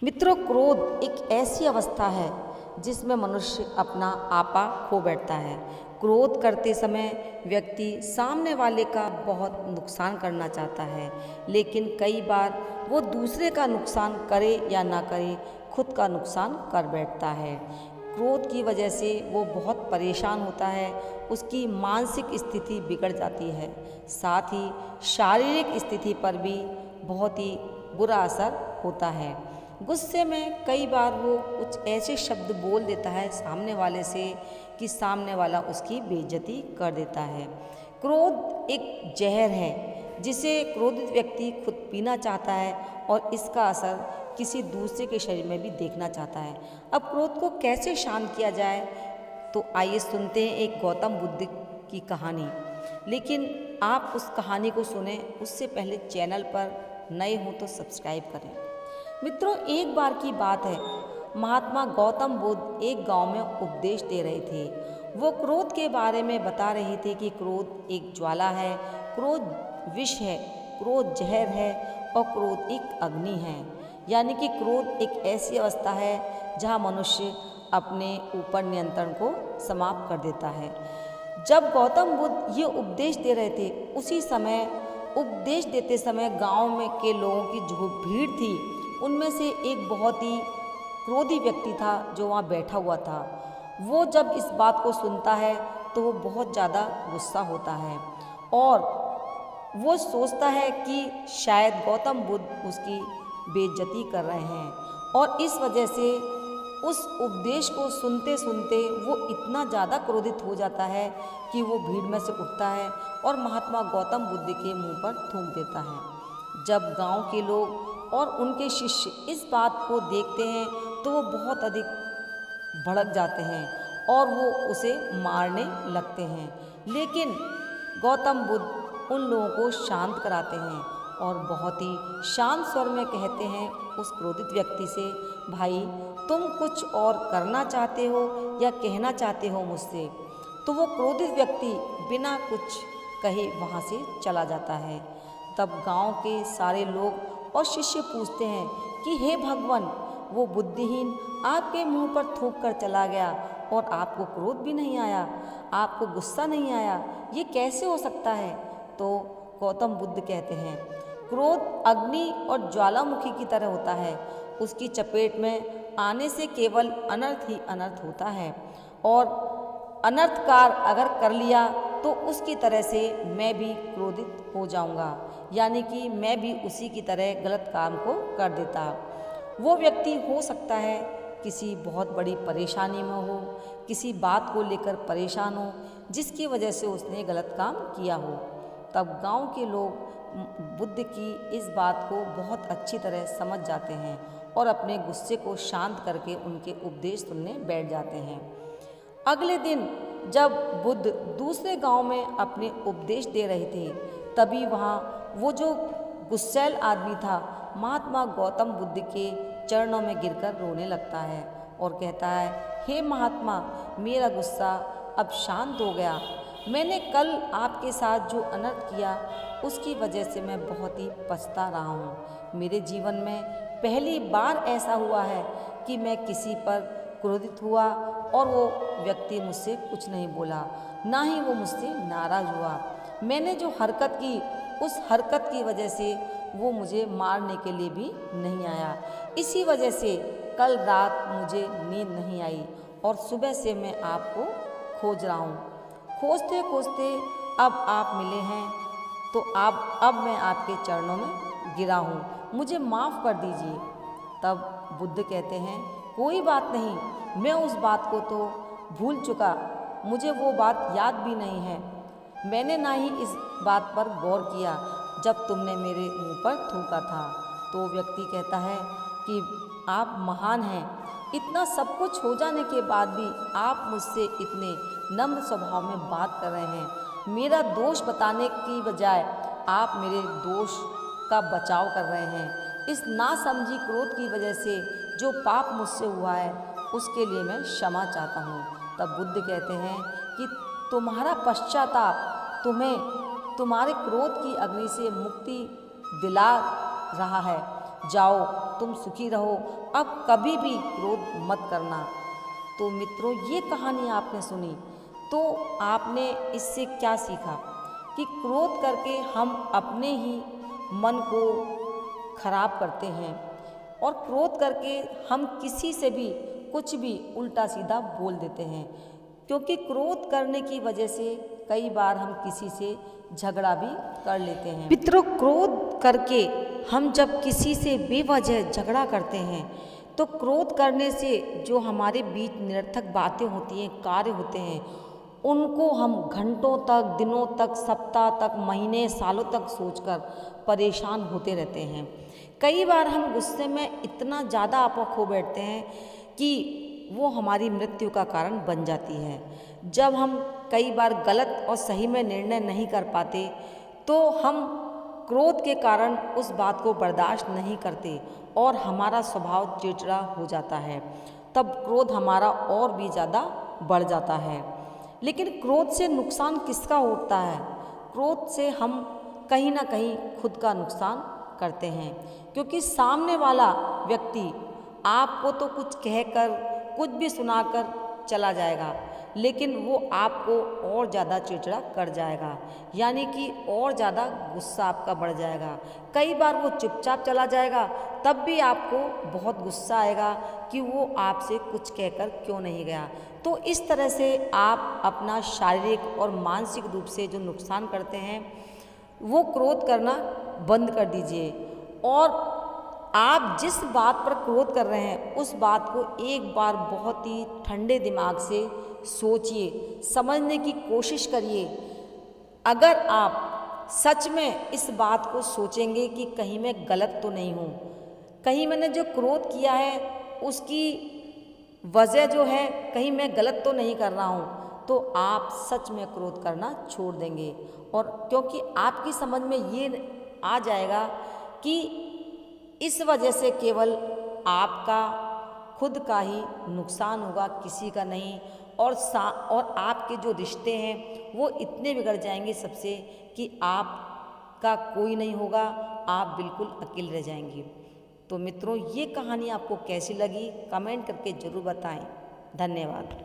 मित्रों, क्रोध एक ऐसी अवस्था है जिसमें मनुष्य अपना आपा खो बैठता है। क्रोध करते समय व्यक्ति सामने वाले का बहुत नुकसान करना चाहता है, लेकिन कई बार वो दूसरे का नुकसान करे या ना करे, खुद का नुकसान कर बैठता है। क्रोध की वजह से वो बहुत परेशान होता है, उसकी मानसिक स्थिति बिगड़ जाती है, साथ ही शारीरिक स्थिति पर भी बहुत ही बुरा असर होता है। गुस्से में कई बार वो कुछ ऐसे शब्द बोल देता है सामने वाले से कि सामने वाला उसकी बेइज्जती कर देता है। क्रोध एक जहर है जिसे क्रोधित व्यक्ति खुद पीना चाहता है और इसका असर किसी दूसरे के शरीर में भी देखना चाहता है। अब क्रोध को कैसे शांत किया जाए, तो आइए सुनते हैं एक गौतम बुद्ध की कहानी। लेकिन आप उस कहानी को सुने उससे पहले चैनल पर नए हों तो सब्सक्राइब करें। मित्रों, एक बार की बात है, महात्मा गौतम बुद्ध एक गांव में उपदेश दे रहे थे। वो क्रोध के बारे में बता रहे थे कि क्रोध एक ज्वाला है, क्रोध विष है, क्रोध जहर है और क्रोध एक अग्नि है। यानी कि क्रोध एक ऐसी अवस्था है जहां मनुष्य अपने ऊपर नियंत्रण को समाप्त कर देता है। जब गौतम बुद्ध ये उपदेश दे रहे थे, उसी समय उपदेश देते समय गांव में के लोगों की जो भीड़ थी, उनमें से एक बहुत ही क्रोधी व्यक्ति था जो वहाँ बैठा हुआ था। वो जब इस बात को सुनता है तो वो बहुत ज़्यादा गुस्सा होता है और वो सोचता है कि शायद गौतम बुद्ध उसकी बेइज्जती कर रहे हैं, और इस वजह से उस उपदेश को सुनते सुनते वो इतना ज़्यादा क्रोधित हो जाता है कि वो भीड़ में से उठता है और महात्मा गौतम बुद्ध के मुंह पर थूक देता है। जब गांव के लोग और उनके शिष्य इस बात को देखते हैं तो वो बहुत अधिक भड़क जाते हैं और वो उसे मारने लगते हैं। लेकिन गौतम बुद्ध उन लोगों को शांत कराते हैं और बहुत ही शांत स्वर में कहते हैं उस क्रोधित व्यक्ति से, भाई तुम कुछ और करना चाहते हो या कहना चाहते हो मुझसे? तो वो क्रोधित व्यक्ति बिना कुछ कहे वहाँ से चला जाता है। तब गांव के सारे लोग और शिष्य पूछते हैं कि हे भगवान, वो बुद्धिहीन आपके मुंह पर थूक कर चला गया और आपको क्रोध भी नहीं आया, आपको गुस्सा नहीं आया, ये कैसे हो सकता है? तो गौतम बुद्ध कहते हैं, क्रोध अग्नि और ज्वालामुखी की तरह होता है, उसकी चपेट में आने से केवल अनर्थ ही अनर्थ होता है, और अनर्थकार अगर कर लिया तो उसकी तरह से मैं भी क्रोधित हो जाऊंगा, यानी कि मैं भी उसी की तरह गलत काम को कर देता। वो व्यक्ति हो सकता है किसी बहुत बड़ी परेशानी में हो, किसी बात को लेकर परेशान हो जिसकी वजह से उसने गलत काम किया हो। तब गांव के लोग बुद्ध की इस बात को बहुत अच्छी तरह समझ जाते हैं और अपने गुस्से को शांत करके उनके उपदेश सुनने बैठ जाते हैं। अगले दिन जब बुद्ध दूसरे गांव में अपने उपदेश दे रहे थे, तभी वहाँ वो जो गुस्सैल आदमी था महात्मा गौतम बुद्ध के चरणों में गिरकर रोने लगता है और कहता है, हे महात्मा, मेरा गुस्सा अब शांत हो गया। मैंने कल आपके साथ जो अनर्थ किया उसकी वजह से मैं बहुत ही पछता रहा हूँ। मेरे जीवन में पहली बार ऐसा हुआ है कि मैं किसी पर क्रोधित हुआ और वो व्यक्ति मुझसे कुछ नहीं बोला, ना ही वो मुझसे नाराज़ हुआ। मैंने जो हरकत की उस हरकत की वजह से वो मुझे मारने के लिए भी नहीं आया। इसी वजह से कल रात मुझे नींद नहीं आई और सुबह से मैं आपको खोज रहा हूँ। खोजते खोजते अब आप मिले हैं तो अब मैं आपके चरणों में गिरा हूँ, मुझे माफ़ कर दीजिए। तब बुद्ध कहते हैं, कोई बात नहीं, मैं उस बात को तो भूल चुका, मुझे वो बात याद भी नहीं है। मैंने ना ही इस बात पर गौर किया जब तुमने मेरे मुंह पर थूका था। तो व्यक्ति कहता है कि आप महान हैं, इतना सब कुछ हो जाने के बाद भी आप मुझसे इतने नम्र स्वभाव में बात कर रहे हैं। मेरा दोष बताने की बजाय आप मेरे दोष का बचाव कर रहे हैं। इस नासमझी क्रोध की वजह से जो पाप मुझसे हुआ है उसके लिए मैं क्षमा चाहता हूँ। तब बुद्ध कहते हैं कि तुम्हारा पश्चाताप तुम्हें तुम्हारे क्रोध की अग्नि से मुक्ति दिला रहा है। जाओ तुम सुखी रहो, अब कभी भी क्रोध मत करना। तो मित्रों, ये कहानी आपने सुनी तो आपने इससे क्या सीखा कि क्रोध करके हम अपने ही मन को खराब करते हैं और क्रोध करके हम किसी से भी कुछ भी उल्टा सीधा बोल देते हैं, क्योंकि क्रोध करने की वजह से कई बार हम किसी से झगड़ा भी कर लेते हैं। मित्रों, क्रोध करके हम जब किसी से बेवजह झगड़ा करते हैं तो क्रोध करने से जो हमारे बीच निरर्थक बातें होती हैं, कार्य होते हैं, उनको हम घंटों तक, दिनों तक, सप्ताह तक, महीने, सालों तक सोचकर परेशान होते रहते हैं। कई बार हम गुस्से में इतना ज़्यादा आपा खो बैठते हैं कि वो हमारी मृत्यु का कारण बन जाती है। जब हम कई बार गलत और सही में निर्णय नहीं कर पाते तो हम क्रोध के कारण उस बात को बर्दाश्त नहीं करते और हमारा स्वभाव चिड़चिड़ा हो जाता है। तब क्रोध हमारा और भी ज़्यादा बढ़ जाता है। लेकिन क्रोध से नुकसान किसका होता है? क्रोध से हम कहीं ना कहीं खुद का नुकसान करते हैं, क्योंकि सामने वाला व्यक्ति आपको तो कुछ कहकर, कुछ भी सुनाकर चला जाएगा, लेकिन वो आपको और ज़्यादा चिड़चिड़ा कर जाएगा, यानी कि और ज़्यादा गुस्सा आपका बढ़ जाएगा। कई बार वो चुपचाप चला जाएगा, तब भी आपको बहुत गुस्सा आएगा कि वो आपसे कुछ कहकर क्यों नहीं गया। तो इस तरह से आप अपना शारीरिक और मानसिक रूप से जो नुकसान करते हैं वो क्रोध करना बंद कर दीजिए, और आप जिस बात पर क्रोध कर रहे हैं उस बात को एक बार बहुत ही ठंडे दिमाग से सोचिए, समझने की कोशिश करिए। अगर आप सच में इस बात को सोचेंगे कि कहीं मैं गलत तो नहीं हूँ, कहीं मैंने जो क्रोध किया है उसकी वजह जो है कहीं मैं गलत तो नहीं कर रहा हूँ, तो आप सच में क्रोध करना छोड़ देंगे। और क्योंकि आपकी समझ में ये आ जाएगा कि इस वजह से केवल आपका खुद का ही नुकसान होगा, किसी का नहीं, और आपके जो रिश्ते हैं वो इतने बिगड़ जाएंगे सबसे कि आपका कोई नहीं होगा, आप बिल्कुल अकेले रह जाएंगे। तो मित्रों, ये कहानी आपको कैसी लगी कमेंट करके ज़रूर बताएं। धन्यवाद।